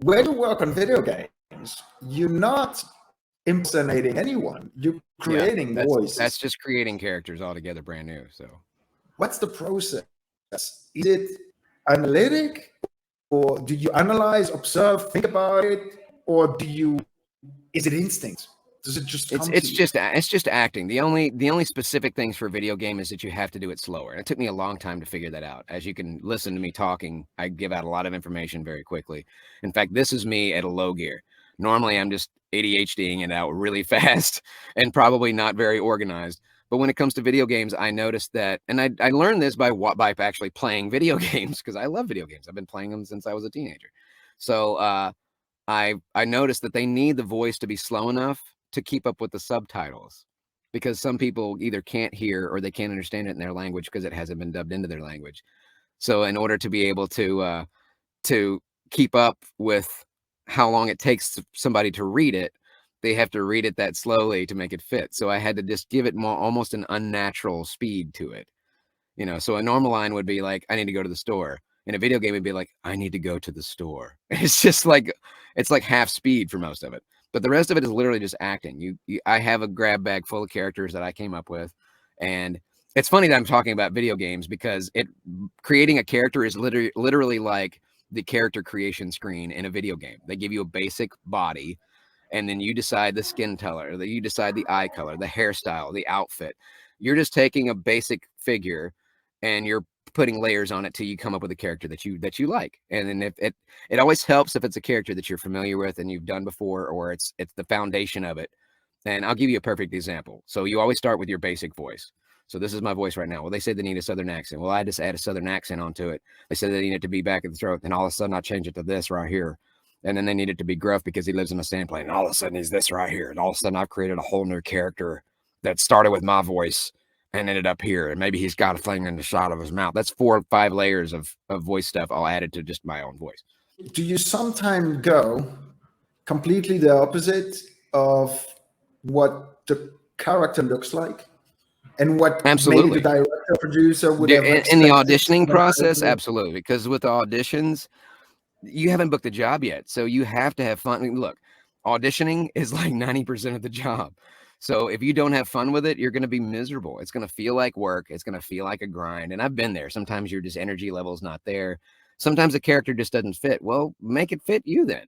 when you work on video games, you're not impersonating anyone. You're creating voices. That's just creating characters altogether brand new. So what's the process? Is it analytic, or do you analyze, observe, think about it, or is it instinct? Does it just come it's just acting. The only specific things for a video game is that you have to do it slower. And it took me a long time to figure that out. As you can listen to me talking, I give out a lot of information very quickly. In fact, this is me at a low gear. Normally, I'm just ADHDing it out really fast and probably not very organized. But when it comes to video games, I noticed that, and I learned this by actually playing video games, because I love video games. I've been playing them since I was a teenager. So I noticed that they need the voice to be slow enough to keep up with the subtitles, because some people either can't hear or they can't understand it in their language because it hasn't been dubbed into their language. So in order to be able to keep up with how long it takes somebody to read it, they have to read it that slowly to make it fit. So I had to just give it almost an unnatural speed to it. So a normal line would be like, I need to go to the store. In a video game, it'd be like, I need to go to the store. It's just like, it's like half speed for most of it. But the rest of it is literally just acting. I have a grab bag full of characters that I came up with. And it's funny that I'm talking about video games, because creating a character is literally like the character creation screen in a video game. They give you a basic body, and then you decide the skin color, you decide the eye color, the hairstyle, the outfit. You're just taking a basic figure and you're putting layers on it till you come up with a character that you like. And then if it always helps if it's a character that you're familiar with and you've done before, or it's the foundation of it. And I'll give you a perfect example. So you always start with your basic voice. So this is my voice right now. Well, they said they need a Southern accent. Well, I just add a Southern accent onto it. They said they need it to be back at the throat. And all of a sudden I change it to this right here. And then they need it to be gruff because he lives in a sandplane. And all of a sudden he's this right here. And all of a sudden I've created a whole new character that started with my voice and ended up here. And maybe he's got a thing in the shot of his mouth. That's 4 or 5 layers of voice stuff all added to just my own voice. Do you sometimes go completely the opposite of what the character looks like? And what absolutely maybe the director, producer would have in the auditioning process? Absolutely. Because with auditions, you haven't booked the job yet. So you have to have fun. I mean, look, auditioning is like 90% of the job. So if you don't have fun with it, you're going to be miserable. It's going to feel like work. It's going to feel like a grind. And I've been there. Sometimes your just energy level is not there. Sometimes the character just doesn't fit. Well, make it fit you then.